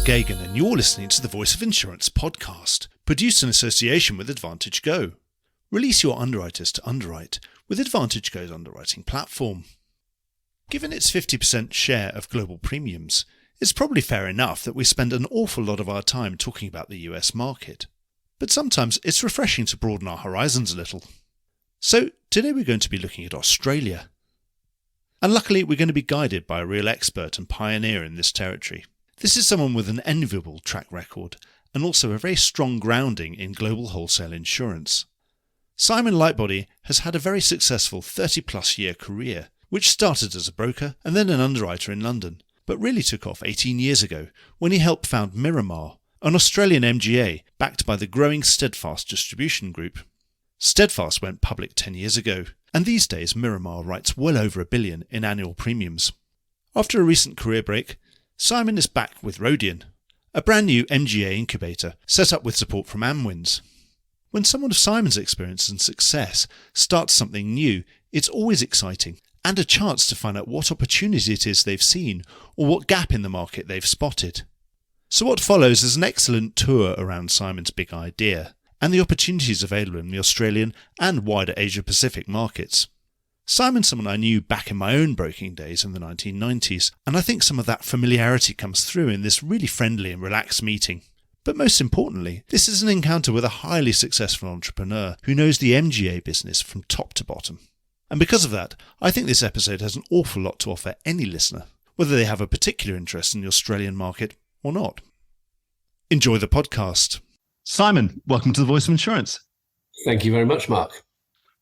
Gagan, and you're listening to the Voice of Insurance podcast, produced in association with Advantage Go. Release your underwriters to underwrite with Advantage Go's underwriting platform. Given its 50% share of global premiums, it's probably fair enough that we spend an awful lot of our time talking about the US market. But sometimes it's refreshing to broaden our horizons a little. So today we're going to be looking at Australia. And luckily we're going to be guided by a real expert and pioneer in this territory. This is someone with an enviable track record and also a very strong grounding in global wholesale insurance. Simon Lightbody has had a very successful 30-plus year career, which started as a broker and then an underwriter in London, but really took off 18 years ago when he helped found Miramar, an Australian MGA backed by the growing Steadfast distribution group. Steadfast went public 10 years ago, and these days Miramar writes well over $1 billion in annual premiums. After a recent career break, Simon is back with Rhodian, a brand new MGA incubator set up with support from Amwins. When someone of Simon's experience and success starts something new, it's always exciting and a chance to find out what opportunity it is they've seen or what gap in the market they've spotted. So what follows is an excellent tour around Simon's big idea and the opportunities available in the Australian and wider Asia-Pacific markets. Simon's someone I knew back in my own broking days in the 1990s, and I think some of that familiarity comes through in this really friendly and relaxed meeting. But most importantly, this is an encounter with a highly successful entrepreneur who knows the MGA business from top to bottom. And because of that, I think this episode has an awful lot to offer any listener, whether they have a particular interest in the Australian market or not. Enjoy the podcast. Simon, welcome to the Voice of Insurance. Thank you very much, Mark.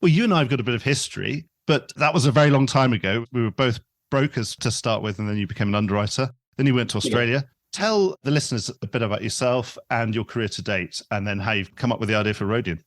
Well, you and I have got a bit of history, but that was a very long time ago. We were both brokers to start with, and then you became an underwriter. Then you went to Australia. Yeah. Tell the listeners a bit about yourself and your career to date, and then how you've come up with the idea for Rhodian.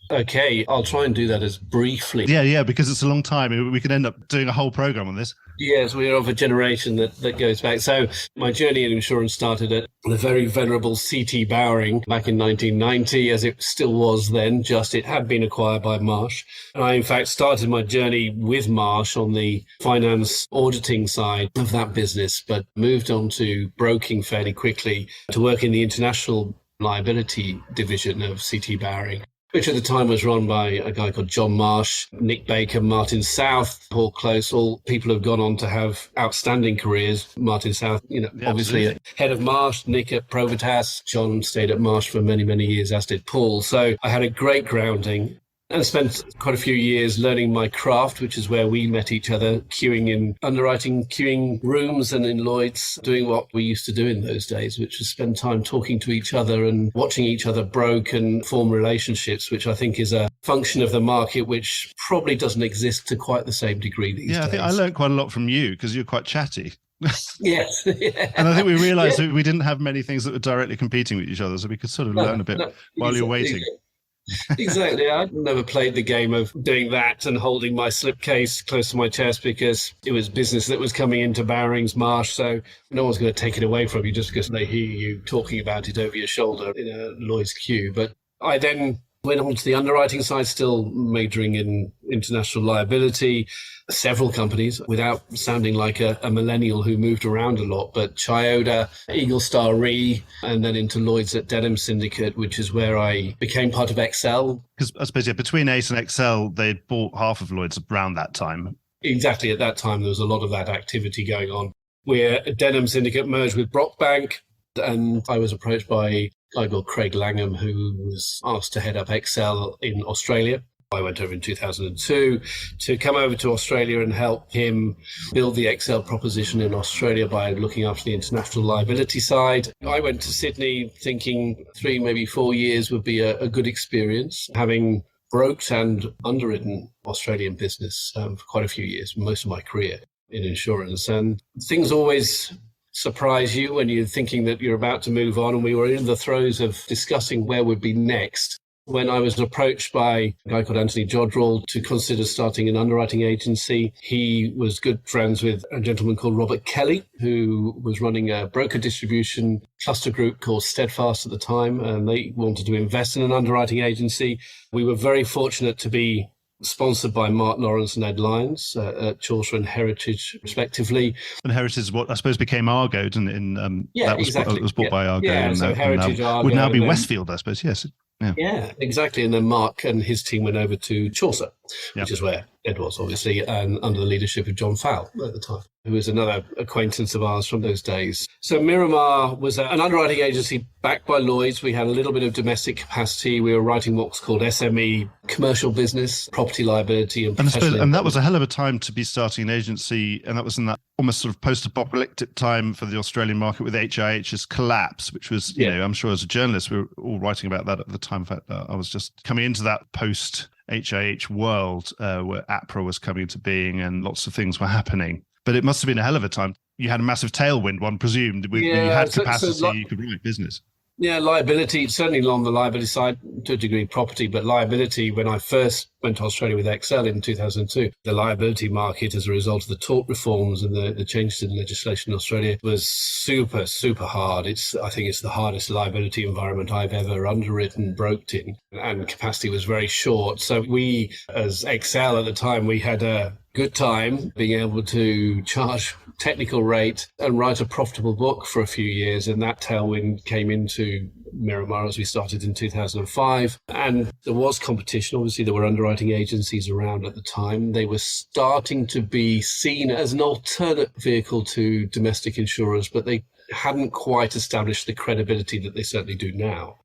Okay, I'll try and do that as briefly. Yeah, because it's a long time. We could end up doing a whole program on this. Yes, we're of a generation that goes back. So my journey in insurance started at the very venerable C.T. Bowring back in 1990, as it still was then, just it had been acquired by Marsh. And I, in fact, started my journey with Marsh on the finance auditing side of that business, but moved on to broking fairly quickly to work in the international liability division of C.T. Bowring, which at the time was run by a guy called John Marsh, Nick Baker, Martin South, Paul Close, all people who have gone on to have outstanding careers. Martin South, obviously head of Marsh, Nick at Provitas, John stayed at Marsh for many, many years, as did Paul. So I had a great grounding and spent quite a few years learning my craft, which is where we met each other, queuing in underwriting, queuing rooms and in Lloyd's, doing what we used to do in those days, which was spend time talking to each other and watching each other broke and form relationships, which I think is a function of the market which probably doesn't exist to quite the same degree these days. Yeah, I think I learned quite a lot from you because you're quite chatty. Yes. Yeah. And I think we realised that we didn't have many things that were directly competing with each other, so we could sort of learn a bit while you're waiting. Exactly. I'd never played the game of doing that and holding my slipcase close to my chest because it was business that was coming into Bowring's Marsh. So no one's going to take it away from you just because they hear you talking about it over your shoulder in a Lloyd's queue. But I then went on to the underwriting side, still majoring in international liability, several companies without sounding like a millennial who moved around a lot, but Chiyoda, Eagle Star Re, and then into Lloyd's at Denham Syndicate, which is where I became part of Excel. Because I suppose, between Ace and Excel, they'd bought half of Lloyd's around that time. Exactly. At that time, there was a lot of that activity going on. Where Denham Syndicate merged with Brockbank, and I was approached by a guy called Craig Langham, who was asked to head up Excel in Australia. I went over in 2002 to come over to Australia and help him build the Excel proposition in Australia by looking after the international liability side. I went to Sydney thinking 3, maybe 4 years would be a good experience, having broked and underwritten Australian business for quite a few years, most of my career in insurance. And things always surprise you when you're thinking that you're about to move on. And we were in the throes of discussing where would be next when I was approached by a guy called Anthony Jodrell to consider starting an underwriting agency. He was good friends with a gentleman called Robert Kelly, who was running a broker distribution cluster group called Steadfast at the time, and they wanted to invest in an underwriting agency. We were very fortunate to be sponsored by Mark Lawrence and Ed Lyons at Chaucer and Heritage, respectively. And Heritage is what I suppose became Argo, didn't it? Yeah, exactly. It was bought by Argo. Yeah, and so Heritage, Argo. Would now be Westfield, I suppose, yes. Yeah, exactly. And then Mark and his team went over to Chaucer, which is where Ed was, obviously, and under the leadership of John Fowle at the time, who was another acquaintance of ours from those days. So Miramar was an underwriting agency backed by Lloyd's. We had a little bit of domestic capacity. We were writing what's called SME, commercial business, property liability, and professional. And that was a hell of a time to be starting an agency, and that was in that almost sort of post-apocalyptic time for the Australian market with HIH's collapse, which was, you know, I'm sure as a journalist, we were all writing about that at the time. In fact, I was just coming into that post-HIH world where APRA was coming into being and lots of things were happening. But it must have been a hell of a time. You had a massive tailwind, one presumed. When you had capacity, you could write business. Yeah, liability, certainly along the liability side, to a degree property, but liability, when I first went to Australia with Excel in 2002, the liability market as a result of the tort reforms and the changes in legislation in Australia was super, super hard. I think it's the hardest liability environment I've ever underwritten, broked in, and capacity was very short. So we, as Excel at the time, we had a good time being able to charge technical rate and write a profitable book for a few years. And that tailwind came into Miramar as we started in 2005. And there was competition. Obviously, there were underwriting agencies around at the time. They were starting to be seen as an alternate vehicle to domestic insurers, but they hadn't quite established the credibility that they certainly do now.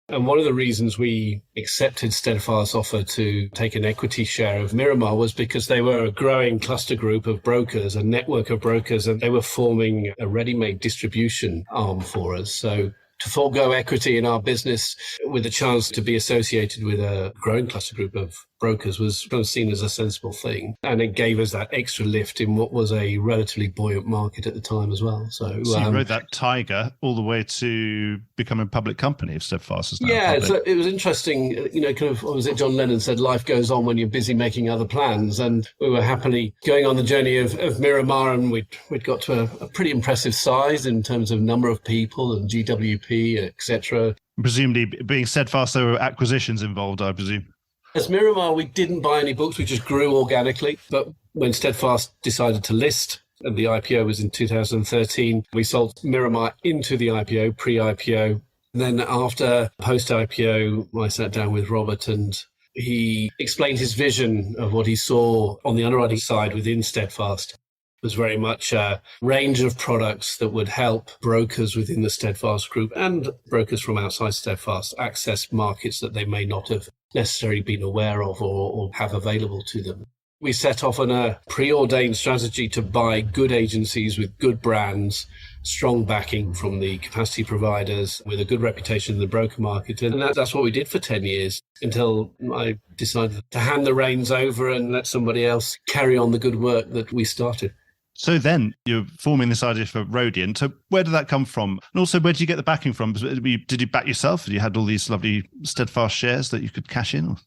And one of the reasons we accepted Steadfast's offer to take an equity share of Miramar was because they were a growing cluster group of brokers, a network of brokers, and they were forming a ready-made distribution arm for us. So to forego equity in our business with a chance to be associated with a growing cluster group of brokers was kind of seen as a sensible thing. And it gave us that extra lift in what was a relatively buoyant market at the time as well. So you rode that tiger all the way to become a public company of Steadfast. So it was interesting, kind of, what was it John Lennon said, life goes on when you're busy making other plans. And we were happily going on the journey of Miramar, and we'd got to a pretty impressive size in terms of number of people and GWP, etc. Presumably, being Steadfast, there were acquisitions involved, I presume. As Miramar, we didn't buy any books. We just grew organically. But when Steadfast decided to list, and the IPO was in 2013, we sold Miramar into the IPO, pre-IPO. Then after post-IPO, I sat down with Robert and he explained his vision of what he saw on the underwriting side within Steadfast. Was very much a range of products that would help brokers within the Steadfast group and brokers from outside Steadfast access markets that they may not have necessarily been aware of or have available to them. We set off on a preordained strategy to buy good agencies with good brands, strong backing from the capacity providers with a good reputation in the broker market. And that's what we did for 10 years until I decided to hand the reins over and let somebody else carry on the good work that we started. So then you're forming this idea for Rhodian. So where did that come from? And also, where did you get the backing from? Did you back yourself? You had all these lovely Steadfast shares that you could cash in?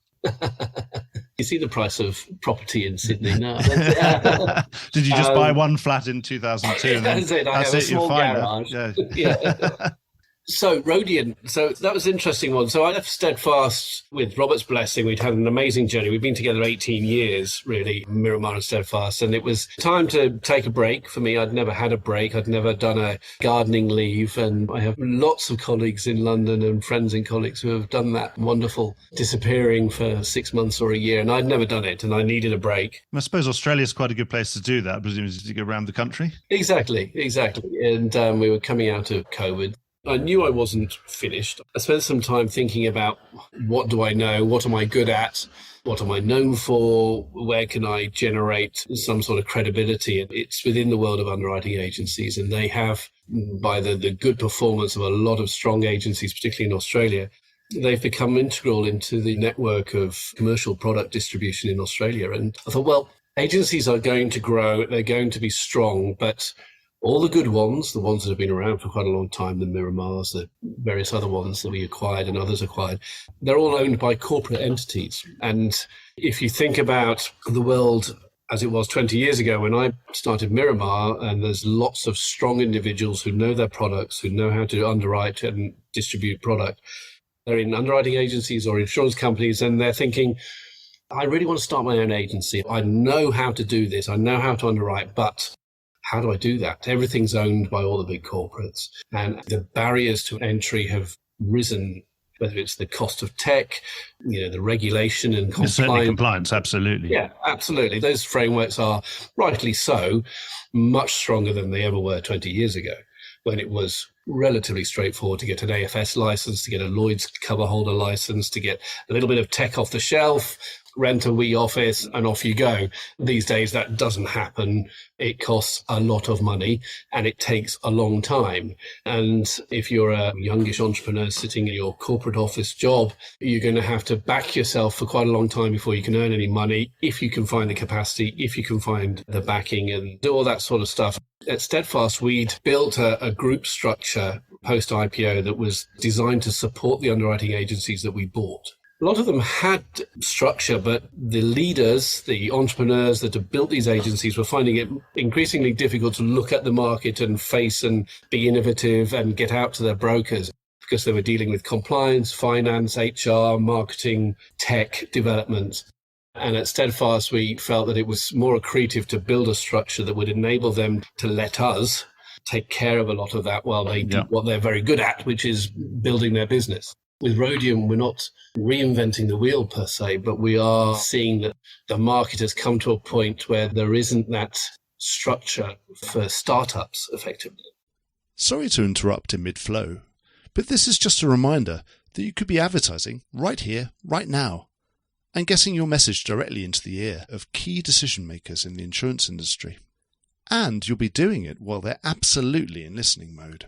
You see the price of property in Sydney now. Did you just buy one flat in 2002? That's it. I have a small garage. Yeah. So Rhodian, so that was an interesting one. So I left Steadfast with Robert's blessing. We'd had an amazing journey. We'd been together 18 years, really, Miramar and Steadfast. And it was time to take a break for me. I'd never had a break. I'd never done a gardening leave. And I have lots of colleagues in London and friends and colleagues who have done that wonderful disappearing for 6 months or a year. And I'd never done it. And I needed a break. I suppose Australia's quite a good place to do that, presumably to go around the country. Exactly. And we were coming out of COVID. I knew I wasn't finished. I spent some time thinking about what do I know? What am I good at? What am I known for? Where can I generate some sort of credibility? And it's within the world of underwriting agencies. And they have, by the good performance of a lot of strong agencies, particularly in Australia, they've become integral into the network of commercial product distribution in Australia. And I thought, well, agencies are going to grow. They're going to be strong, but all the good ones, the ones that have been around for quite a long time, the Miramars, the various other ones that we acquired and others acquired, they're all owned by corporate entities. And if you think about the world as it was 20 years ago when I started Miramar, and there's lots of strong individuals who know their products, who know how to underwrite and distribute product. They're in underwriting agencies or insurance companies, and they're thinking, I really want to start my own agency. I know how to do this. I know how to underwrite, but how do I do that? Everything's owned by all the big corporates, and the barriers to entry have risen, whether it's the cost of tech, the regulation and compliance. Certainly compliance, absolutely. Yeah, absolutely. Those frameworks are, rightly so, much stronger than they ever were 20 years ago, when it was relatively straightforward to get an AFS license, to get a Lloyd's cover holder license, to get a little bit of tech off the shelf, rent a wee office, and off you go. These days, that doesn't happen. It costs a lot of money and it takes a long time. And if you're a youngish entrepreneur sitting in your corporate office job, you're going to have to back yourself for quite a long time before you can earn any money, if you can find the capacity, if you can find the backing and do all that sort of stuff. At Steadfast, we'd built a group structure post-IPO that was designed to support the underwriting agencies that we bought. A lot of them had structure, but the leaders, the entrepreneurs that have built these agencies were finding it increasingly difficult to look at the market and face and be innovative and get out to their brokers, because they were dealing with compliance, finance, HR, marketing, tech development. And at Steadfast, we felt that it was more accretive to build a structure that would enable them to let us take care of a lot of that while they do what they're very good at, which is building their business. With Rhodian, we're not reinventing the wheel per se, but we are seeing that the market has come to a point where there isn't that structure for startups, effectively. Sorry to interrupt in mid-flow, but this is just a reminder that you could be advertising right here, right now, and getting your message directly into the ear of key decision makers in the insurance industry. And you'll be doing it while they're absolutely in listening mode.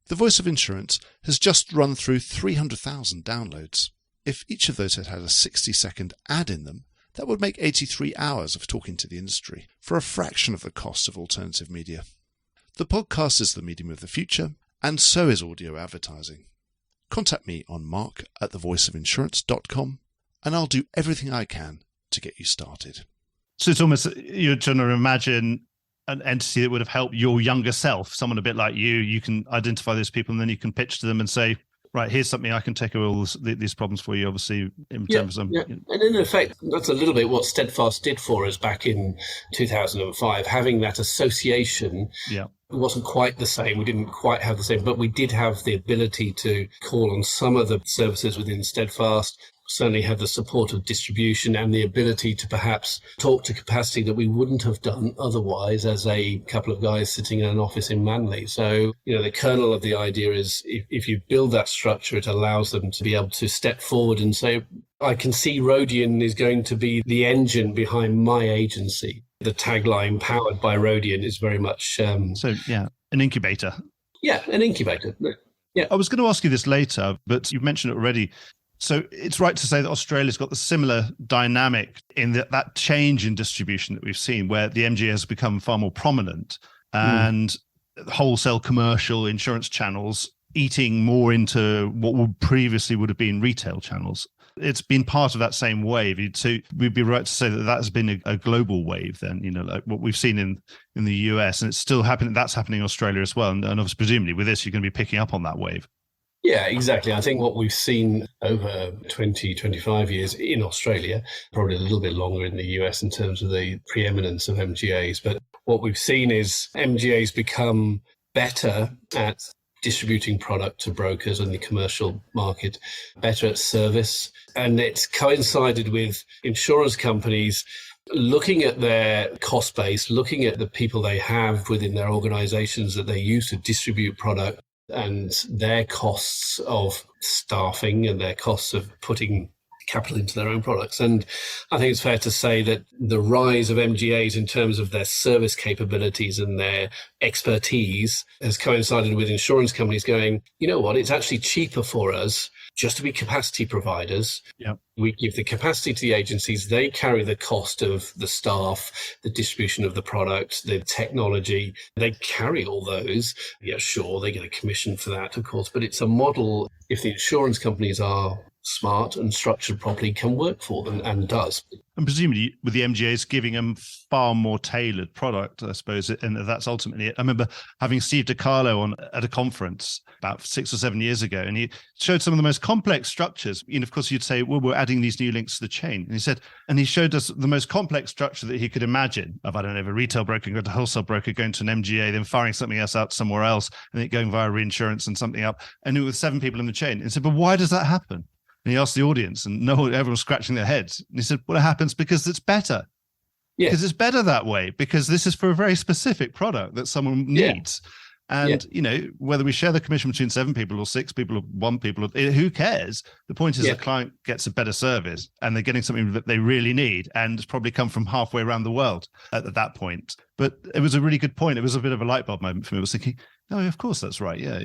The Voice of Insurance has just run through 300,000 downloads. If each of those had a 60-second ad in them, that would make 83 hours of talking to the industry for a fraction of the cost of alternative media. The podcast is the medium of the future, and so is audio advertising. Contact me on mark@thevoiceofinsurance.com, and I'll do everything I can to get you started. So it's almost, you're trying to imagine an entity that would have helped your younger self, someone a bit like you. You can identify those people and then you can pitch to them and say, right, here's something I can take away all these problems for you, obviously. In terms of, And in effect, that's a little bit what Steadfast did for us back in 2005. Having that association wasn't quite the same. We didn't quite have the same, but we did have the ability to call on some of the services within Steadfast, certainly had the support of distribution and the ability to perhaps talk to capacity that we wouldn't have done otherwise as a couple of guys sitting in an office in Manly. So, the kernel of the idea is if you build that structure, it allows them to be able to step forward and say, I can see Rhodian is going to be the engine behind my agency. The tagline powered by Rhodian is very much... an incubator. Yeah, an incubator. Yeah. I was going to ask you this later, but you've mentioned it already. So it's right to say that Australia's got the similar dynamic in that change in distribution that we've seen, where the MGA has become far more prominent and wholesale commercial insurance channels eating more into what would previously would have been retail channels. It's been part of that same wave. So we'd be right to say that has been a global wave then, like what we've seen in the US, and it's still happening. That's happening in Australia as well. And obviously, presumably with this, you're going to be picking up on that wave. Yeah, exactly. I think what we've seen over 20, 25 years in Australia, probably a little bit longer in the US in terms of the preeminence of MGAs, but what we've seen is MGAs become better at distributing product to brokers in the commercial market, better at service. And it's coincided with insurance companies looking at their cost base, looking at the people they have within their organizations that they use to distribute product, and their costs of staffing and their costs of putting capital into their own products. And I think it's fair to say that the rise of MGAs in terms of their service capabilities and their expertise has coincided with insurance companies going, you know what, it's actually cheaper for us just to be capacity providers. Yep. We give the capacity to the agencies. They carry the cost of the staff, the distribution of the product, the technology. They carry all those. Yeah, sure, they get a commission for that, of course, but it's a model. If the insurance companies are smart and structured properly, can work for them, and does. And presumably with the MGAs giving them far more tailored product, I suppose, and that's ultimately it. I remember having Steve DiCarlo on at a conference about 6 or 7 years ago, and he showed some of the most complex structures. Of course, you'd say, well, we're adding these new links to the chain. And he showed us the most complex structure that he could imagine of, I don't know, a retail broker going to a wholesale broker, going to an MGA, then firing something else out somewhere else, and it going via reinsurance and something up, and it was 7 people in the chain. And he said, but why does that happen? And he asked the audience, and everyone was scratching their heads. And he said, well, it happens because it's better. Yeah. Because it's better that way, because this is for a very specific product that someone needs. And, whether we share the commission between 7 people or 6 people or 1 people, who cares? The point is the client gets a better service and they're getting something that they really need, and it's probably come from halfway around the world at that point. But it was a really good point. It was a bit of a light bulb moment for me. I was thinking, no, of course that's right. Yeah.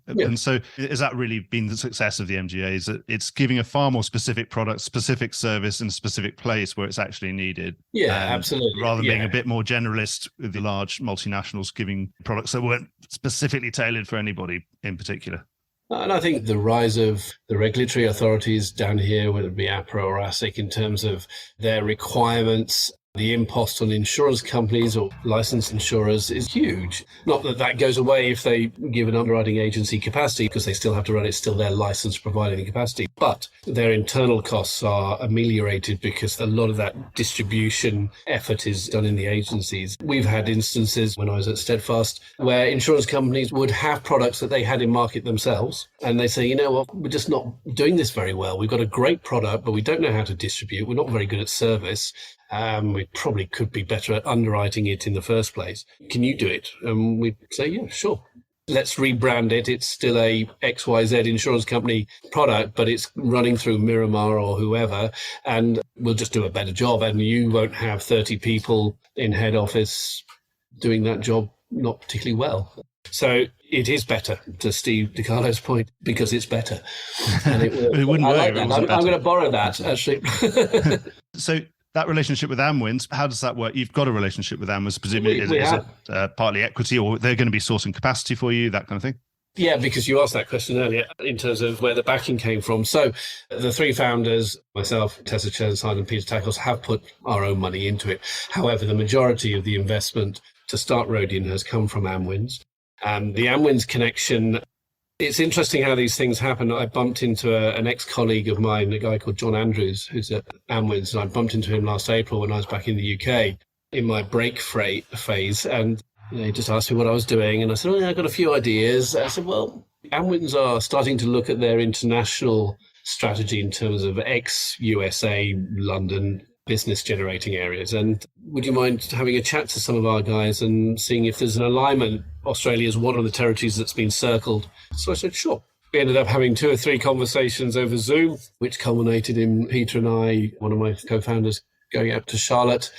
And so has that really been the success of the MGAs? That it's giving a far more specific product, specific service in a specific place where it's actually needed. Yeah, absolutely. Rather than being a bit more generalist with the large multinationals giving products that weren't specifically tailored for anybody in particular. And I think the rise of the regulatory authorities down here, whether it be APRA or ASIC, in terms of their requirements, the impost on insurance companies or licensed insurers is huge. Not that that goes away if they give an underwriting agency capacity, because they still have to run it, still their license providing the capacity. But their internal costs are ameliorated because a lot of that distribution effort is done in the agencies. We've had instances when I was at Steadfast where insurance companies would have products that they had in market themselves, and they say, you know what, we're just not doing this very well. We've got a great product, but we don't know how to distribute. We're not very good at service. We probably could be better at underwriting it in the first place. Can you do it? And we'd say, yeah, sure. Let's rebrand it. It's still a XYZ insurance company product, but it's running through Miramar or whoever, and we'll just do a better job. And you won't have 30 people in head office doing that job not particularly well. So it is better, to Steve DiCarlo's point, because it's better. And it wouldn't I work. like that. I'm going to borrow that, actually. So that relationship with Amwins, how does that work? You've got a relationship with Amwins, presumably. Is it partly equity, or they're going to be sourcing capacity for you, that kind of thing? Yeah, because you asked that question earlier in terms of where the backing came from. So the 3 founders, myself, Tessa Chernstein and Peter Tackles, have put our own money into it. However, the majority of the investment to start Rhodian has come from Amwins. The Amwins connection, it's interesting how these things happen. I bumped into an ex-colleague of mine, a guy called John Andrews, who's at Amwins, and I bumped into him last April when I was back in the UK in my break phase, and he just asked me what I was doing, and I said, I've got a few ideas. I said, well, Amwins are starting to look at their international strategy in terms of ex-USA, London, business generating areas, and would you mind having a chat to some of our guys and seeing if there's an alignment? Australia is one of the territories that's been circled. So I said, sure. We ended up having 2 or 3 conversations over Zoom, which culminated in Peter and I, one of my co-founders, going out to Charlotte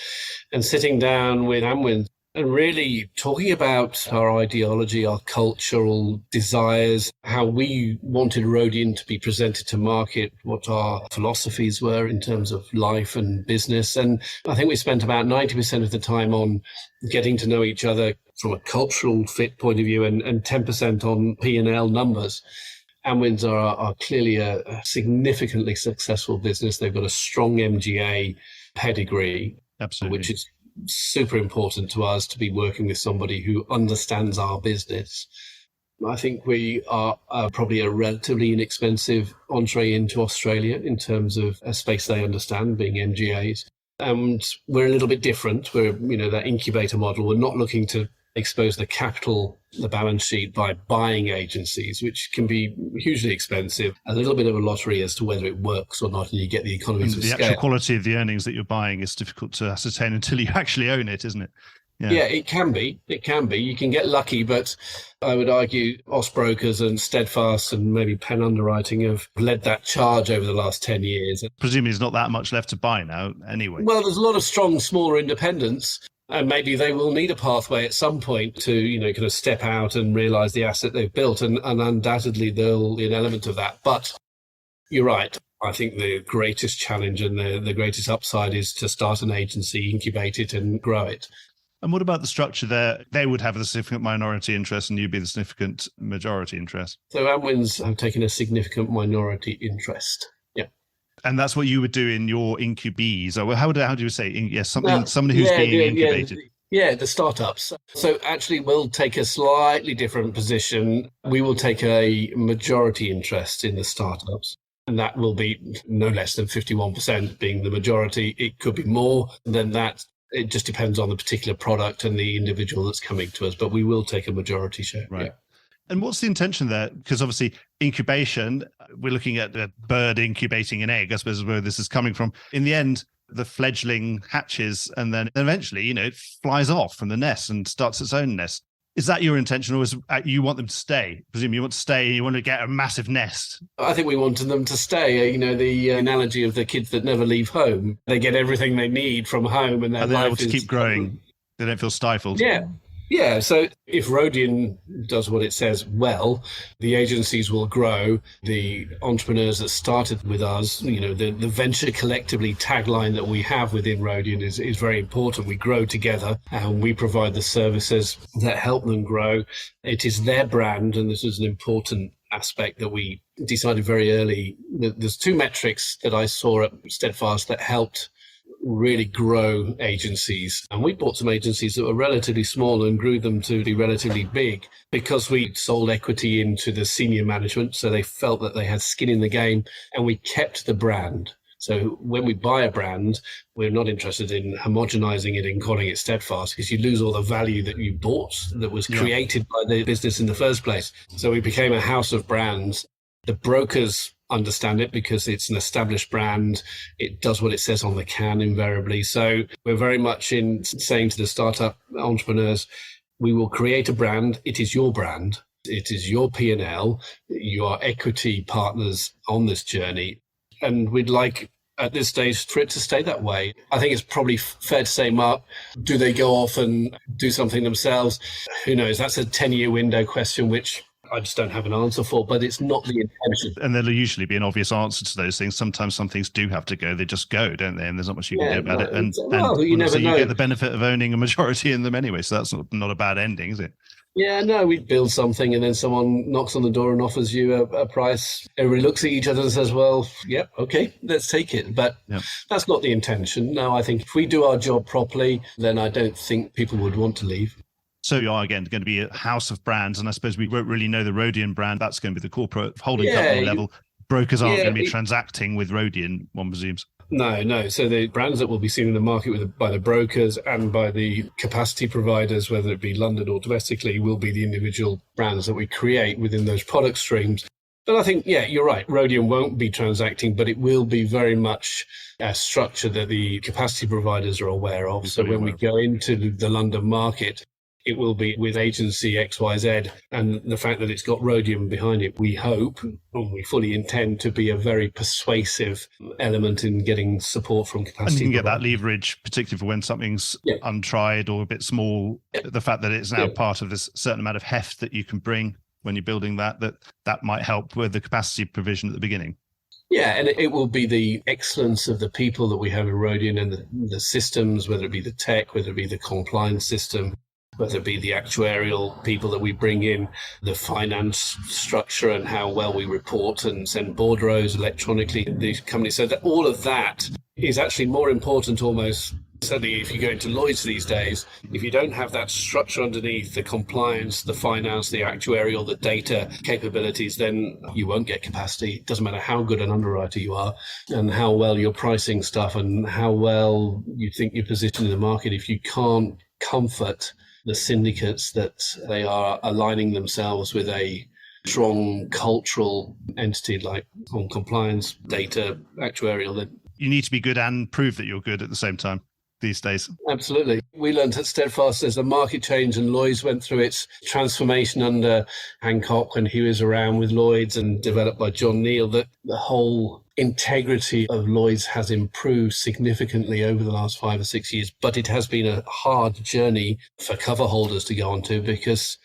and sitting down with Amwins and really talking about our ideology, our cultural desires, how we wanted Rhodian to be presented to market, what our philosophies were in terms of life and business. And I think we spent about 90% of the time on getting to know each other from a cultural fit point of view, and 10% on P&L numbers. Amwins are clearly a significantly successful business. They've got a strong MGA pedigree, absolutely, which is super important to us, to be working with somebody who understands our business. I think we are probably a relatively inexpensive entree into Australia in terms of a space they understand, being MGAs. And we're a little bit different. We're, that incubator model. We're not looking to expose the capital, the balance sheet, by buying agencies, which can be hugely expensive. A little bit of a lottery as to whether it works or not, and you get the economies of scale. The actual quality of the earnings that you're buying is difficult to ascertain until you actually own it, isn't it? Yeah, it can be. It can be. You can get lucky, but I would argue Austbrokers and Steadfast and maybe Penn Underwriting have led that charge over the last 10 years. Presumably there's not that much left to buy now anyway. Well, there's a lot of strong, smaller independents. And maybe they will need a pathway at some point to, kind of step out and realise the asset they've built. And undoubtedly there'll be an element of that. But you're right. I think the greatest challenge and the greatest upside is to start an agency, incubate it and grow it. And what about the structure there? They would have the significant minority interest and you'd be the significant majority interest. So Amwins have taken a significant minority interest. And that's what you would do in your incubees, or how do you say? Yes, Well, someone who's being incubated. Yeah, the startups. So actually, we'll take a slightly different position. We will take a majority interest in the startups. And that will be no less than 51% being the majority. It could be more than that. It just depends on the particular product and the individual that's coming to us. But we will take a majority share. Right. Yeah. And what's the intention there? Because obviously incubation, we're looking at a bird incubating an egg, I suppose is where this is coming from. In the end, the fledgling hatches and then eventually, it flies off from the nest and starts its own nest. Is that your intention, or is you want them to stay? I presume you want to stay, you want to get a massive nest. I think we wanted them to stay. The analogy of the kids that never leave home. They get everything they need from home and they're able to keep growing. They don't feel stifled. Yeah. Yeah, so if Rhodian does what it says well, the agencies will grow. The entrepreneurs that started with us, the venture collectively tagline that we have within Rhodian is very important. We grow together and we provide the services that help them grow. It is their brand, and this is an important aspect that we decided very early. There's two metrics that I saw at Steadfast that helped really grow agencies. And we bought some agencies that were relatively small and grew them to be relatively big because we sold equity into the senior management. So they felt that they had skin in the game, and we kept the brand. So when we buy a brand, we're not interested in homogenizing it and calling it Steadfast, because you lose all the value that you bought that was created by the business in the first place. So we became a house of brands. The brokers understand it because it's an established brand. It does what it says on the can invariably. So we're very much in saying to the startup entrepreneurs, we will create a brand. It is your brand. It is your P&L. You are equity partners on this journey. And we'd like at this stage for it to stay that way. I think it's probably fair to say, Mark, do they go off and do something themselves? Who knows? That's a 10-year window question, which I just don't have an answer for, but it's not the intention. And there'll usually be an obvious answer to those things. Sometimes some things do have to go. They just go, don't they? And there's not much you can do about it. And you never know. You get the benefit of owning a majority in them anyway. So that's not a bad ending, is it? Yeah, no, we build something and then someone knocks on the door and offers you a price. Everybody looks at each other and says, well, yep, okay, let's take it. But that's not the intention. No, I think if we do our job properly, then I don't think people would want to leave. So you are, again, going to be a house of brands. And I suppose we won't really know the Rhodian brand. That's going to be the corporate holding company level. Brokers aren't going to be transacting with Rhodian, one presumes. No. So the brands that will be seen in the market by the brokers and by the capacity providers, whether it be London or domestically, will be the individual brands that we create within those product streams. But I think, you're right. Rhodian won't be transacting, but it will be very much a structure that the capacity providers are aware of. So when we go into the London market, it will be with agency XYZ, and the fact that it's got Rhodian behind it, we hope, and we fully intend to be a very persuasive element in getting support from capacity. And you can get that leverage, particularly for when something's untried or a bit small. The fact that it's now part of this certain amount of heft that you can bring when you're building that might help with the capacity provision at the beginning. Yeah, and it will be the excellence of the people that we have in Rhodian and the systems, whether it be the tech, whether it be the compliance system, whether it be the actuarial people that we bring in, the finance structure and how well we report and send bordereaux electronically in these companies. So that all of that is actually more important almost. Certainly if you go into Lloyd's these days, if you don't have that structure underneath, the compliance, the finance, the actuarial, the data capabilities, then you won't get capacity. It doesn't matter how good an underwriter you are and how well you're pricing stuff and how well you think you're positioned in the market. If you can't comfort the syndicates that they are aligning themselves with a strong cultural entity like on compliance, data, actuarial, then you need to be good and prove that you're good at the same time these days. Absolutely. We learned at Steadfast as the market change and Lloyd's went through its transformation under Hancock when he was around with Lloyd's and developed by John Neal, that the whole integrity of Lloyd's has improved significantly over the last 5 or 6 years, but it has been a hard journey for cover holders to go onto because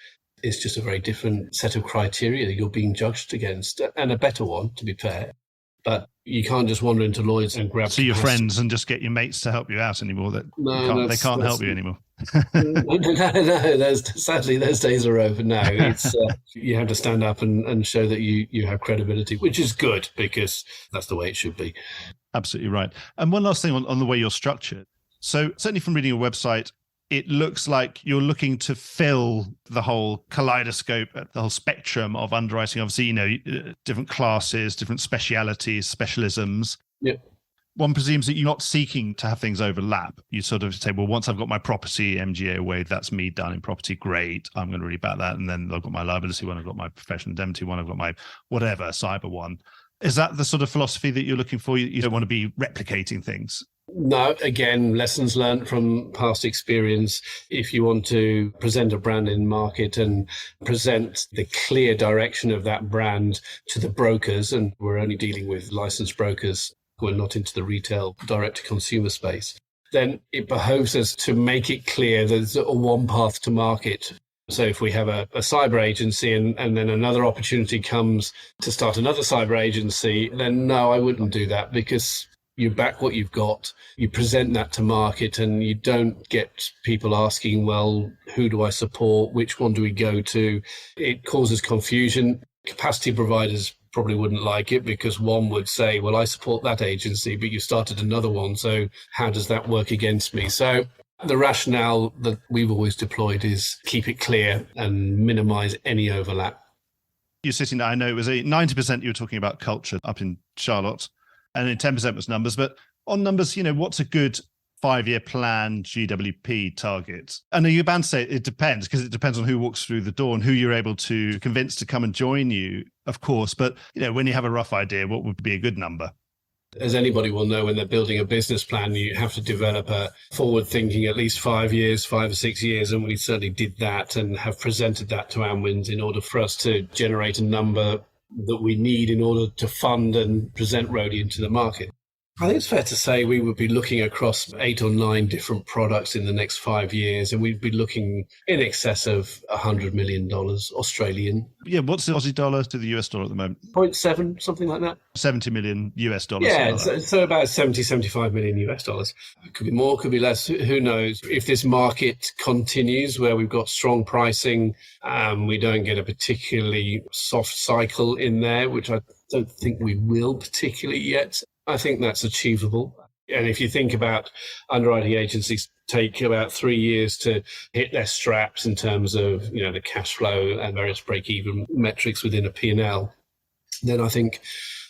it's just a very different set of criteria that you're being judged against, and a better one, to be fair. But You can't just wander into Lloyd's and grab See your friends and just get your mates to help you out anymore. They can't help you anymore. No, sadly those days are over now. It's you have to stand up and show that you have credibility, which is good because that's the way it should be. Absolutely right. And one last thing on the way you're structured. So certainly from reading your website, it looks like you're looking to fill the whole kaleidoscope, the whole spectrum of underwriting. Obviously, different classes, different specialities, specialisms. Yeah. One presumes that you're not seeking to have things overlap. You sort of say, well, once I've got my property MGA away, that's me done in property. Great. I'm going to read about that. And then I've got my liability one, I've got my professional indemnity one, I've got my whatever, cyber one. Is that the sort of philosophy that you're looking for? You don't want to be replicating things. No, again, lessons learned from past experience. If you want to present a brand in market and present the clear direction of that brand to the brokers, and we're only dealing with licensed brokers, we're not into the retail direct-to-consumer space, then it behoves us to make it clear there's a one path to market. So if we have a cyber agency and then another opportunity comes to start another cyber agency, then no, I wouldn't do that, because you back what you've got, you present that to market, and you don't get people asking, well, who do I support? Which one do we go to? It causes confusion. Capacity providers probably wouldn't like it, because one would say, well, I support that agency, but you started another one, so how does that work against me? So the rationale that we've always deployed is keep it clear and minimize any overlap. You're sitting there, I know it was 90% you were talking about culture up in Charlotte, and then 10% was numbers. But on numbers, what's a good 5-year plan GWP target? I know you're bound to say it depends, because it depends on who walks through the door and who you're able to convince to come and join you, of course. But, when you have a rough idea, what would be a good number? As anybody will know, when they're building a business plan, you have to develop a forward-thinking at least 5 years, 5 or 6 years, and we certainly did that and have presented that to Amwins in order for us to generate a number that we need in order to fund and present Rhodian to the market. I think it's fair to say we would be looking across 8 or 9 different products in the next 5 years, and we'd be looking in excess of $100 million Australian. Yeah, what's the Aussie dollar to the US dollar at the moment? 0.7, something like that. 70 million US dollars. Yeah, so about 70, 75 million US dollars. It could be more, could be less, who knows? If this market continues where we've got strong pricing, we don't get a particularly soft cycle in there, which I don't think we will particularly yet, I think that's achievable. And if you think about underwriting agencies take about 3 years to hit their straps in terms of, the cash flow and various break-even metrics within a P&L, then I think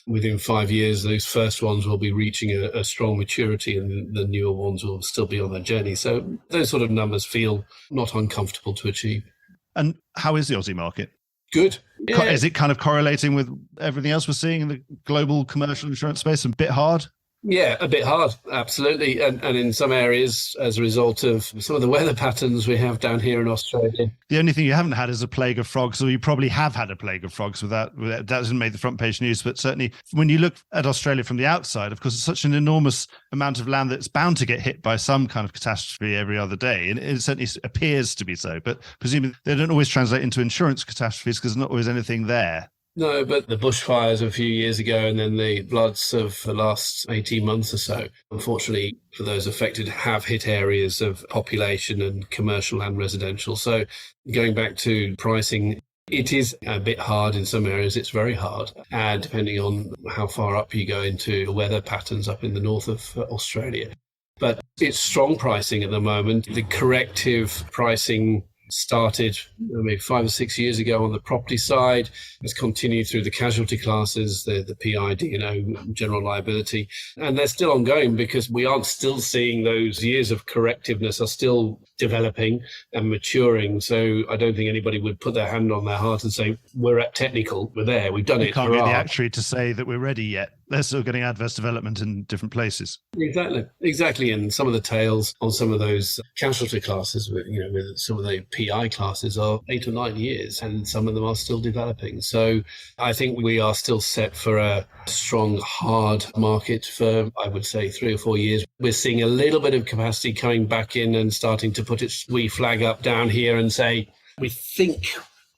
within 5 years, those first ones will be reaching a strong maturity, and the newer ones will still be on their journey. So those sort of numbers feel not uncomfortable to achieve. And how is the Aussie market? Good. Yeah. Is it kind of correlating with everything else we're seeing in the global commercial insurance space? A bit hard? Yeah, a bit hard, absolutely. And in some areas, as a result of some of the weather patterns we have down here in Australia. The only thing you haven't had is a plague of frogs, or you probably have had a plague of frogs that doesn't make the front page news. But certainly when you look at Australia from the outside, of course, it's such an enormous amount of land that's bound to get hit by some kind of catastrophe every other day. And it certainly appears to be so. But presumably they don't always translate into insurance catastrophes because there's not always anything there. No, but the bushfires a few years ago and then the floods of the last 18 months or so, unfortunately, for those affected, have hit areas of population and commercial and residential. So going back to pricing, it is a bit hard in some areas. It's very hard. And depending on how far up you go into the weather patterns up in the north of Australia. But it's strong pricing at the moment. The corrective pricing started maybe 5 or 6 years ago on the property side. It's continued through the casualty classes, the PI, D&O, general liability. And they're still ongoing because we aren't still seeing those years of correctiveness are still developing and maturing. So I don't think anybody would put their hand on their heart and say, we're at technical, we're there, we've done it. You can't get the actuary to say that we're ready yet. They're still getting adverse development in different places. Exactly. And some of the tails on some of those casualty classes, with some of the PI classes are 8 or 9 years, and some of them are still developing. So I think we are still set for a strong, hard market for, I would say, 3 or 4 years. We're seeing a little bit of capacity coming back in and starting to put its wee flag up down here and say, we think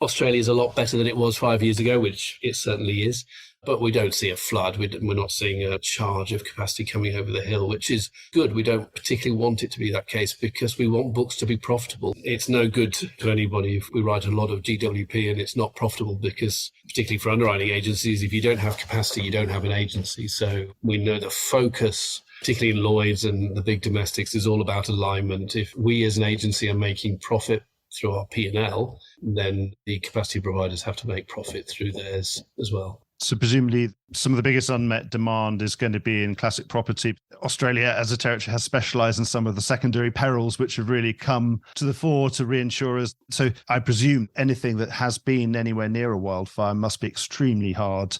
Australia is a lot better than it was 5 years ago, which it certainly is. But we don't see a flood. We're not seeing a charge of capacity coming over the hill, which is good. We don't particularly want it to be that case because we want books to be profitable. It's no good to anybody if we write a lot of GWP and it's not profitable because, particularly for underwriting agencies, if you don't have capacity, you don't have an agency. So we know the focus, particularly in Lloyd's and the big domestics, is all about alignment. If we as an agency are making profit through our P&L, then the capacity providers have to make profit through theirs as well. So presumably some of the biggest unmet demand is going to be in classic property. Australia as a territory has specialised in some of the secondary perils which have really come to the fore to reinsurers. So I presume anything that has been anywhere near a wildfire must be extremely hard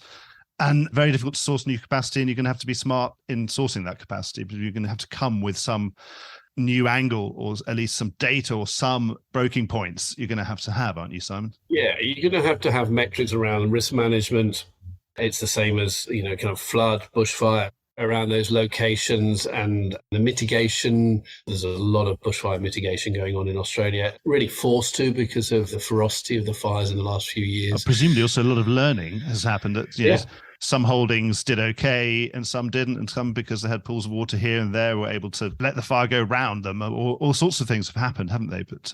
and very difficult to source new capacity, and you're going to have to be smart in sourcing that capacity, but you're going to have to come with some new angle or at least some data or some breaking points you're going to have, aren't you, Simon? Yeah, you're going to have metrics around risk management. It's the same as, kind of flood, bushfire around those locations and the mitigation. There's a lot of bushfire mitigation going on in Australia, really forced to because of the ferocity of the fires in the last few years. Presumably also a lot of learning has happened. That, some holdings did okay and some didn't, and some, because they had pools of water here and there, were able to let the fire go round them. All sorts of things have happened, haven't they? But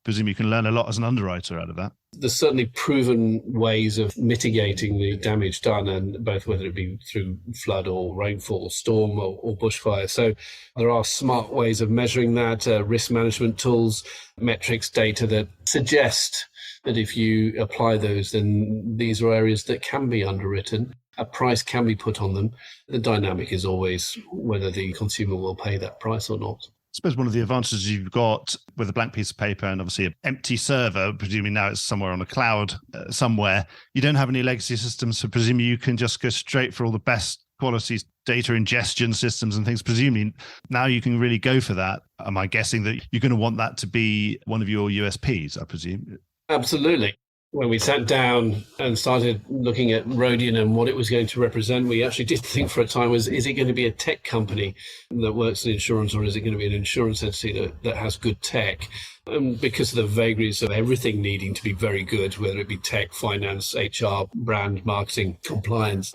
presume you can learn a lot as an underwriter out of that. There's certainly proven ways of mitigating the damage done, and both whether it be through flood or rainfall, storm or bushfire. So there are smart ways of measuring that, risk management tools, metrics, data that suggest that if you apply those, then these are areas that can be underwritten. A price can be put on them. The dynamic is always whether the consumer will pay that price or not. I suppose one of the advantages you've got with a blank piece of paper and obviously an empty server, presuming now it's somewhere on a cloud somewhere, you don't have any legacy systems, so presumably you can just go straight for all the best quality data ingestion systems and things. Presumably now you can really go for that. Am I guessing that you're going to want that to be one of your USPs, I presume? Absolutely. When we sat down and started looking at Rhodian and what it was going to represent, we actually did think for a time, is it going to be a tech company that works in insurance, or is it going to be an insurance entity that has good tech? And because of the vagaries of everything needing to be very good, whether it be tech, finance, HR, brand, marketing, compliance,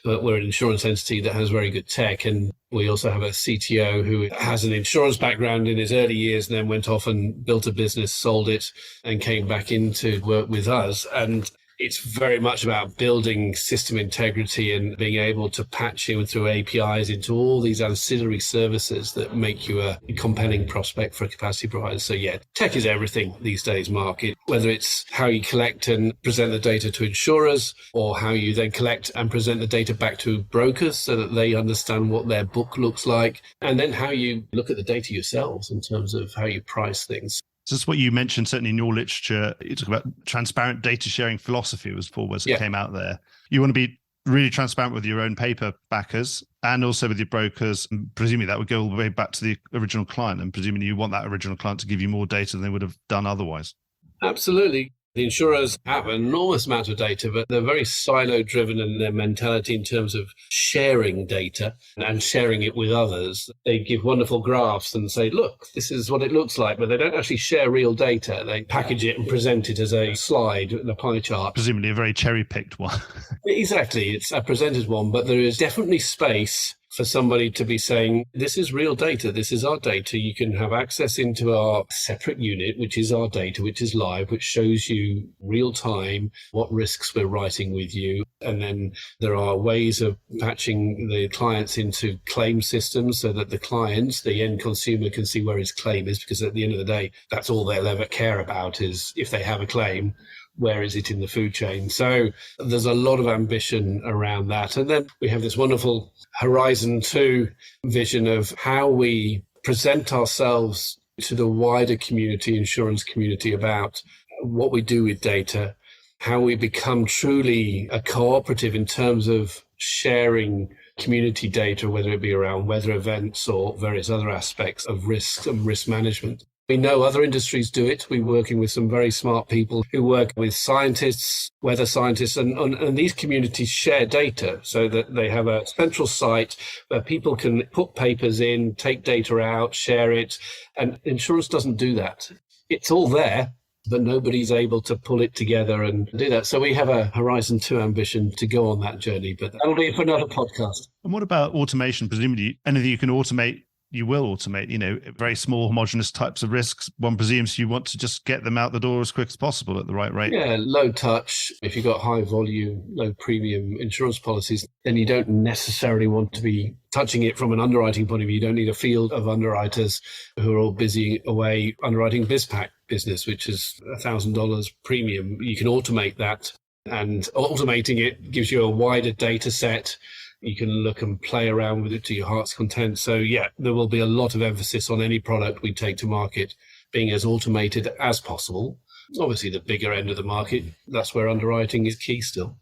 but we're an insurance entity that has very good tech. And we also have a CTO who has an insurance background in his early years and then went off and built a business, sold it, and came back in to work with us. And it's very much about building system integrity and being able to patch in through APIs into all these ancillary services that make you a compelling prospect for a capacity provider. So yeah, tech is everything these days, Mark. Whether it's how you collect and present the data to insurers, or how you then collect and present the data back to brokers so that they understand what their book looks like, and then how you look at the data yourselves in terms of how you price things. So that's what you mentioned, certainly in your literature. You talk about transparent data sharing philosophy was 4 words that came out there. You want to be really transparent with your own paper backers and also with your brokers. And presumably that would go all the way back to the original client, and presumably you want that original client to give you more data than they would have done otherwise. Absolutely. The insurers have an enormous amount of data, but they're very silo-driven in their mentality in terms of sharing data and sharing it with others. They give wonderful graphs and say, look, this is what it looks like, but they don't actually share real data. They package it and present it as a slide and a pie chart. Presumably a very cherry-picked one. Exactly. It's a presented one, but there is definitely space for somebody to be saying, this is real data, this is our data. You can have access into our separate unit, which is our data, which is live, which shows you real time what risks we're writing with you. And then there are ways of patching the clients into claim systems so that the clients, the end consumer, can see where his claim is, because at the end of the day, that's all they'll ever care about is if they have a claim, where is it in the food chain? So there's a lot of ambition around that. And then we have this wonderful Horizon 2 vision of how we present ourselves to the wider community, insurance community, about what we do with data, how we become truly a cooperative in terms of sharing community data, whether it be around weather events or various other aspects of risk and risk management. We know other industries do it. We're working with some very smart people who work with scientists, weather scientists, and these communities share data so that they have a central site where people can put papers in, take data out, share it. And insurance doesn't do that. It's all there, but nobody's able to pull it together and do that. So we have a Horizon 2 ambition to go on that journey, but that'll be for another podcast. And what about automation? Presumably anything you can automate, you will automate, very small homogenous types of risks. One presumes you want to just get them out the door as quick as possible at the right rate. Yeah, low touch. If you've got high volume, low premium insurance policies, then you don't necessarily want to be touching it from an underwriting point of view. You don't need a field of underwriters who are all busy away underwriting BizPack business, which is $1,000 premium. You can automate that, and automating it gives you a wider data set. You can look and play around with it to your heart's content. So yeah, there will be a lot of emphasis on any product we take to market being as automated as possible. Obviously, the bigger end of the market, that's where underwriting is key still.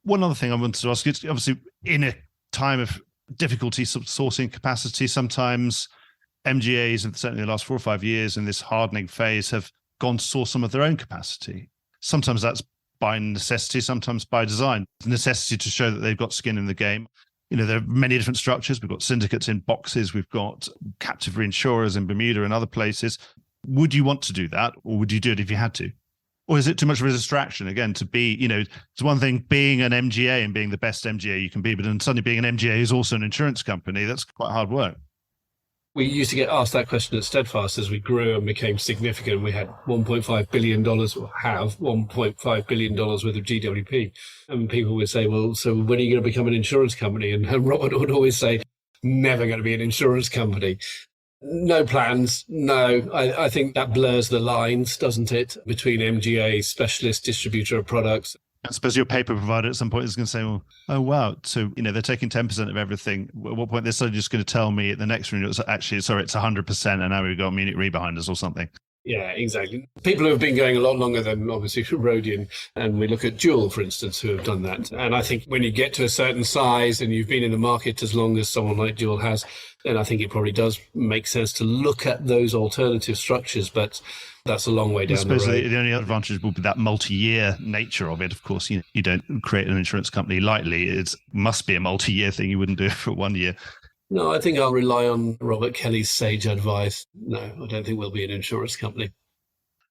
One other thing I wanted to ask you, obviously in a time of difficulty sourcing capacity, sometimes MGAs, and certainly the last 4 or 5 years in this hardening phase, have gone to source some of their own capacity. Sometimes that's by necessity, sometimes by design. The necessity to show that they've got skin in the game. There are many different structures. We've got syndicates in boxes. We've got captive reinsurers in Bermuda and other places. Would you want to do that, or would you do it if you had to? Or is it too much of a distraction, again, to be, it's one thing being an MGA and being the best MGA you can be, but then suddenly being an MGA who's also an insurance company, that's quite hard work. We used to get asked that question at Steadfast as we grew and became significant. We had $1.5 billion, or have $1.5 billion worth of GWP. And people would say, well, so when are you going to become an insurance company? And Robert would always say, never going to be an insurance company. No plans. No, I think that blurs the lines, doesn't it, between MGA, specialist distributor of products. I suppose your paper provider at some point is going to say, well, oh, wow. So, they're taking 10% of everything. At what point they're suddenly just going to tell me at the next renewal, actually, sorry, it's 100%. And now we've got Munich Re behind us or something. Yeah, exactly. People who have been going a lot longer than obviously Rhodian, and we look at Jewel, for instance, who have done that. And I think when you get to a certain size and you've been in the market as long as someone like Jewel has, then I think it probably does make sense to look at those alternative structures. But that's a long way down the road. The only advantage will be that multi-year nature of it. Of course, you don't create an insurance company lightly. It must be a multi-year thing. You wouldn't do it for 1 year. No, I think I'll rely on Robert Kelly's sage advice. No, I don't think we'll be an insurance company.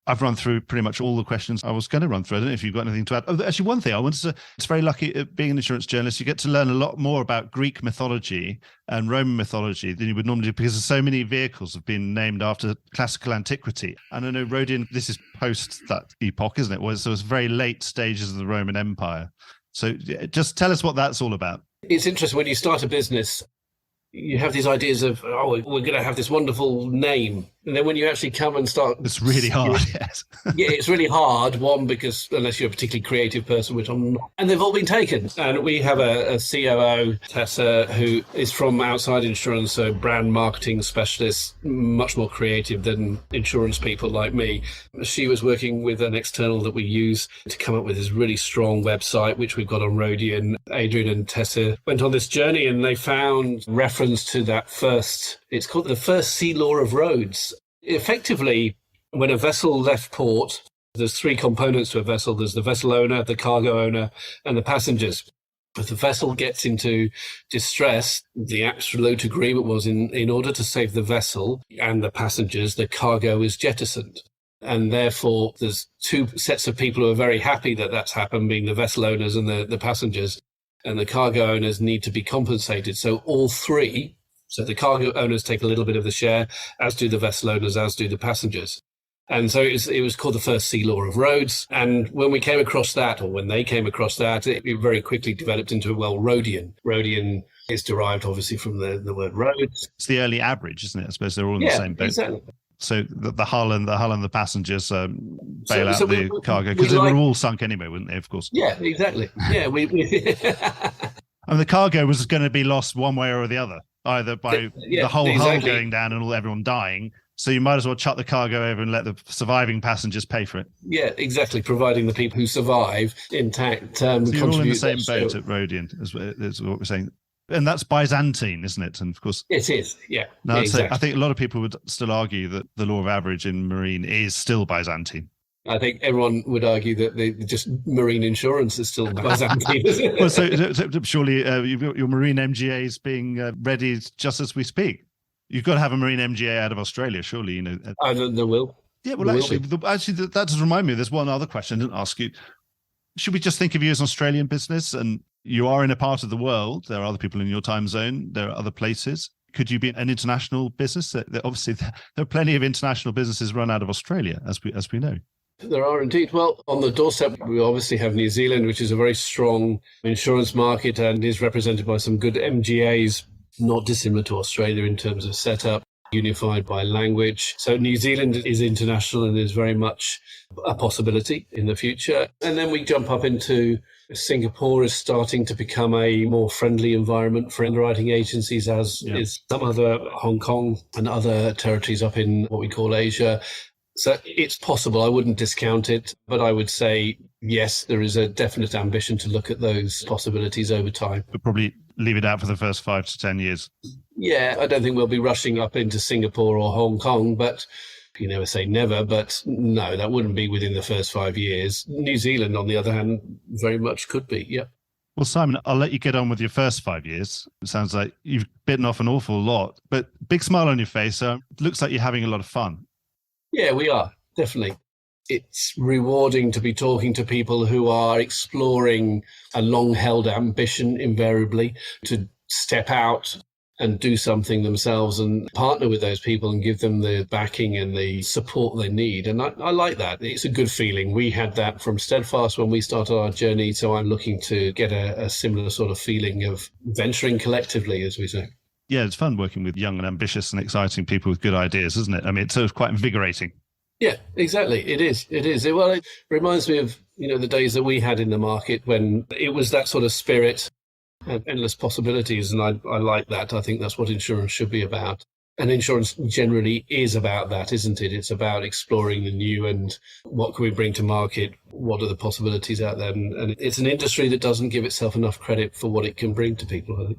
I've run through pretty much all the questions I was going to run through. I don't know if you've got anything to add. Oh, actually, one thing I wanted to, it's very lucky at being an insurance journalist, you get to learn a lot more about Greek mythology and Roman mythology than you would normally do, because so many vehicles have been named after classical antiquity. And I know Rhodian, this is post that epoch, isn't it? So it's very late stages of the Roman Empire. So just tell us what that's all about. It's interesting when you start a business, you have these ideas of, we're going to have this wonderful name. And then when you actually come and start... It's really hard, yes. Yeah, it's really hard. One, because unless you're a particularly creative person, which I'm not. And they've all been taken. And we have a COO, Tessa, who is from outside insurance, so brand marketing specialist, much more creative than insurance people like me. She was working with an external that we use to come up with this really strong website, which we've got on Rhodian. Adrian and Tessa went on this journey and they found reference to that first... It's called the first sea law of roads. Effectively, when a vessel left port, there's 3 components to a vessel. There's the vessel owner, the cargo owner, and the passengers. If the vessel gets into distress, the absolute agreement was in order to save the vessel and the passengers, the cargo is jettisoned. And therefore, there's 2 sets of people who are very happy that that's happened, being the vessel owners and the passengers. And the cargo owners need to be compensated. So all 3... So the cargo owners take a little bit of the share, as do the vessel owners, as do the passengers. And so it was called the first sea law of roads. And when we came across that, or when they came across that, it very quickly developed into, Rhodian. Rhodian is derived, obviously, from the word roads. It's the early average, isn't it? I suppose they're all in the same boat. Exactly. So the hull and the passengers bail out the cargo, because they were all sunk anyway, wouldn't they, of course? Yeah, exactly. Yeah, And the cargo was going to be lost one way or the other, either by the whole hull going down and everyone dying. So you might as well chuck the cargo over and let the surviving passengers pay for it. Yeah, exactly. Providing the people who survive intact so you're all in the same boat at Rhodian, is what we're saying. And that's Byzantine, isn't it? And of course, it is. Yeah. No, exactly. I think a lot of people would still argue that the law of average in marine is still Byzantine. I think everyone would argue that just marine insurance is still Byzantine. Well, so surely your marine MGA is being ready just as we speak. You've got to have a marine MGA out of Australia, surely. There will. Yeah, well, that does remind me. There's one other question I didn't ask you. Should we just think of you as an Australian business? And you are in a part of the world. There are other people in your time zone. There are other places. Could you be an international business? Obviously, there are plenty of international businesses run out of Australia, as we know. There are indeed. Well, on the doorstep, we obviously have New Zealand, which is a very strong insurance market and is represented by some good MGAs, not dissimilar to Australia in terms of setup, unified by language. So New Zealand is international and is very much a possibility in the future. And then we jump up into Singapore is starting to become a more friendly environment for underwriting agencies, as is some other Hong Kong and other territories up in what we call Asia. So it's possible. I wouldn't discount it, but I would say, yes, there is a definite ambition to look at those possibilities over time. But probably leave it out for the first 5 to 10 years. Yeah, I don't think we'll be rushing up into Singapore or Hong Kong, but you never say never, but no, that wouldn't be within the first 5 years. New Zealand, on the other hand, very much could be, yeah. Well, Simon, I'll let you get on with your first 5 years. It sounds like you've bitten off an awful lot, but big smile on your face. So it looks like you're having a lot of fun. Yeah, we are, definitely. It's rewarding to be talking to people who are exploring a long-held ambition, invariably, to step out and do something themselves and partner with those people and give them the backing and the support they need. And I like that. It's a good feeling. We had that from Steadfast when we started our journey, so I'm looking to get a similar sort of feeling of venturing collectively, as we say. Yeah, it's fun working with young and ambitious and exciting people with good ideas, isn't it? I mean, it's sort of quite invigorating. Yeah, exactly. It is. Well, it reminds me of, the days that we had in the market when it was that sort of spirit and endless possibilities. And I like that. I think that's what insurance should be about. And insurance generally is about that, isn't it? It's about exploring the new and what can we bring to market? What are the possibilities out there? And it's an industry that doesn't give itself enough credit for what it can bring to people, I think.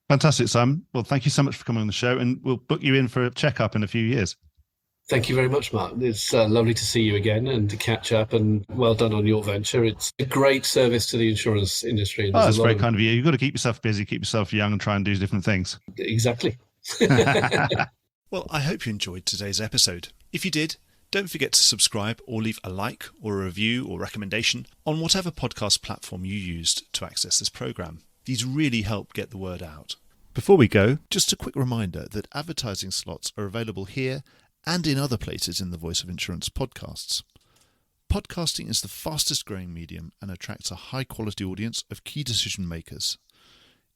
Fantastic, Sam. Well, thank you so much for coming on the show, and we'll book you in for a checkup in a few years. Thank you very much, Mark. It's lovely to see you again and to catch up, and well done on your venture. It's a great service to the insurance industry. Oh, that's very kind of you. You've got to keep yourself busy, keep yourself young, and try and do different things. Exactly. Well, I hope you enjoyed today's episode. If you did, don't forget to subscribe or leave a like or a review or recommendation on whatever podcast platform you used to access this program. These really help get the word out. Before we go, just a quick reminder that advertising slots are available here and in other places in the Voice of Insurance podcasts. Podcasting is the fastest growing medium and attracts a high quality audience of key decision makers.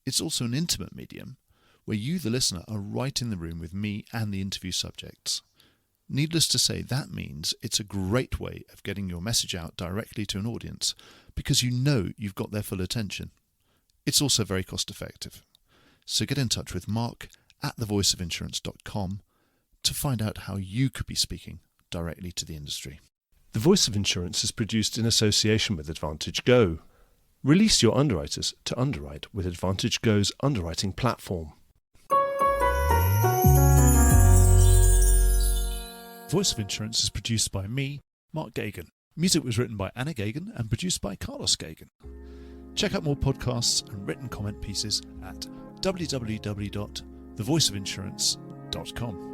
It's also an intimate medium where you, the listener, are right in the room with me and the interview subjects. Needless to say, that means it's a great way of getting your message out directly to an audience because you know you've got their full attention. It's also very cost effective. So get in touch with Mark at thevoiceofinsurance.com to find out how you could be speaking directly to the industry. The Voice of Insurance is produced in association with Advantage Go. Release your underwriters to underwrite with Advantage Go's underwriting platform. Voice of Insurance is produced by me, Mark Gagan. Music was written by Anna Gagan and produced by Carlos Gagan. Check out more podcasts and written comment pieces at www.thevoiceofinsurance.com.